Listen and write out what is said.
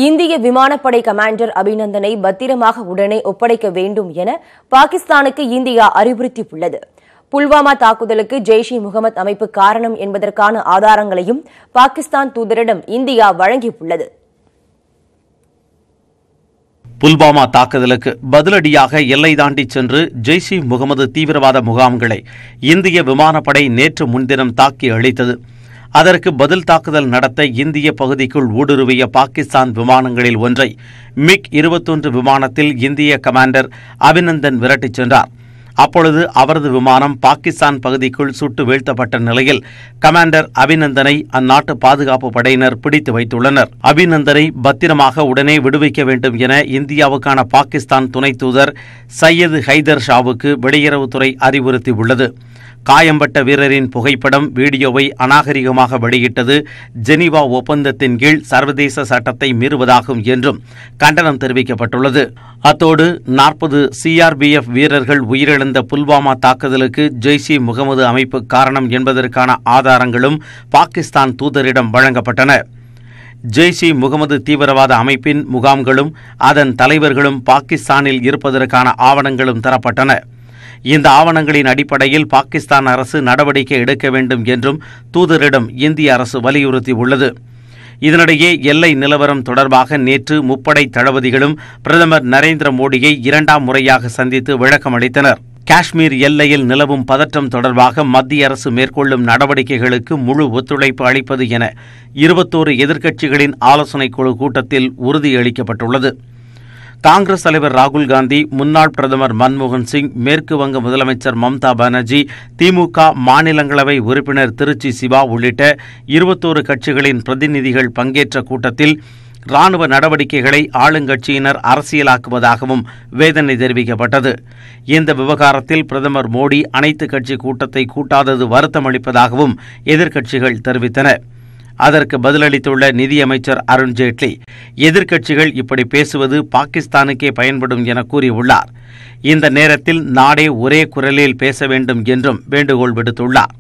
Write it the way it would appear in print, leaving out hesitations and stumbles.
இந்திய விமானப்படை கமாண்டர் அபிநந்தனை பத்திரமாக உடனே ஒப்படைக்க வேண்டும் என பாகிஸ்தானுக்கு இந்தியா அறிவுறுத்தியுள்ளது. புல்வாமா தாக்குதலுக்கு ஜெய்ஷ்-இ-முகமது அமைப்பு காரணம் என்பதற்கான ஆதாரங்களையும் பாகிஸ்தான் தூதரிடம் இந்தியா வழங்கியுள்ளது. புல்வாமா தாக்குதலுக்கு பதிலடியாக எல்லை தாண்டி சென்று ஜெய்ஷ்-இ-முகமது தீவிரவாத முகாம்களை இந்திய விமானப்படை நேற்று முன்தினம் தாக்கி அழித்தது. அதற்கு பதில் தாக்குதல் நடத்த இந்திய பகுதிக்குள் ஊடுருவிய பாகிஸ்தான் விமானங்களில் ஒன்றை MiG-21 விமானத்தில் இந்திய கமாண்டர் அபிநந்தன் விரட்டிச் சென்றார். அப்பொழுது அவரது விமானம் பாகிஸ்தான் பகுதிக்குள் சுட்டு வீழ்த்தப்பட்ட நிலையில் கமாண்டர் அபிநந்தனை அந்நாட்டு பாதுகாப்பு படையினர் பிடித்து வைத்துள்ளனர். அபிநந்தனை பத்திரமாக உடனே விடுவிக்க வேண்டும் என இந்தியாவுக்கான பாகிஸ்தான் துணை தூதர் சையது ஹைதர் ஷாவுக்கு வெளியுறவுத்துறை அறிவுறுத்தியுள்ளது. காயம்பட்ட வீரரின் புகைப்படம், வீடியோவை அநாகரிகமாக வெளியிட்டது ஜெனீவா ஒப்பந்தத்தின் கீழ் சர்வதேச சட்டத்தை மீறுவதாகும் என்றும் கண்டனம் தெரிவிக்கப்பட்டுள்ளது. அத்தோடு 40 CRPF வீரர்கள் உயிரிழந்த புல்வாமா தாக்குதலுக்கு ஜெய்ஷ்-இ-முகமது அமைப்பு காரணம் என்பதற்கான ஆதாரங்களும் பாகிஸ்தான் தூதரிடம் வழங்கப்பட்டன. ஜெய்ஷ்-இ-முகமது தீவிரவாத அமைப்பின் முகாம்களும் அதன் தலைவர்களும் பாகிஸ்தானில் இருப்பதற்கான ஆவணங்களும் தரப்பட்டன. இந்த ஆவணங்களின் அடிப்படையில் பாகிஸ்தான் அரசு நடவடிக்கை எடுக்க வேண்டும் என்றும் தூதரிடம் இந்திய அரசு வலியுறுத்தியுள்ளது. இதனிடையே எல்லை நிலவரம் தொடர்பாக நேற்று முப்படை தளபதிகளும் பிரதமர் நரேந்திர மோடியை 2ஆம் முறையாக சந்தித்து விளக்கம் அளித்தனர். காஷ்மீர் எல்லையில் நிலவும் பதற்றம் தொடர்பாக மத்திய அரசு மேற்கொள்ளும் நடவடிக்கைகளுக்கு முழு ஒத்துழைப்பு அளிப்பது என 21 எதிர்க்கட்சிகளின் ஆலோசனைக் குழு கூட்டத்தில் உறுதியளிக்கப்பட்டுள்ளது. காங்கிரஸ் தலைவர் ராகுல் காந்தி, முன்னாள் பிரதமர் மன்மோகன் சிங், மேற்கு வங்க முதலமைச்சர் மம்தா பானர்ஜி, திமுக மாநிலங்களவை உறுப்பினர் திருச்சி சிவா உள்ளிட்ட 21 கட்சிகளின் பிரதிநிதிகள் பங்கேற்ற கூட்டத்தில் ராணுவ நடவடிக்கைகளை ஆளுங்கட்சியினர் அரசியலாக்குவதாகவும் வேதனை தெரிவிக்கப்பட்டது. இந்த விவகாரத்தில் பிரதமர் மோடி அனைத்து கட்சி கூட்டத்தை கூட்டாதது வருத்தமளிப்பதாகவும் எதிர்க்கட்சிகள் தெரிவித்தன. அதற்கு பதிலளித்துள்ள நிதியமைச்சர் அருண்ஜேட்லி, எதிர்க்கட்சிகள் இப்படி பேசுவது பாகிஸ்தானுக்கே பயன்படும் என கூறியுள்ளார். இந்த நேரத்தில் நாடே ஒரே குரலில் பேச வேண்டும் என்றும் வேண்டுகோள் விடுத்துள்ளார்.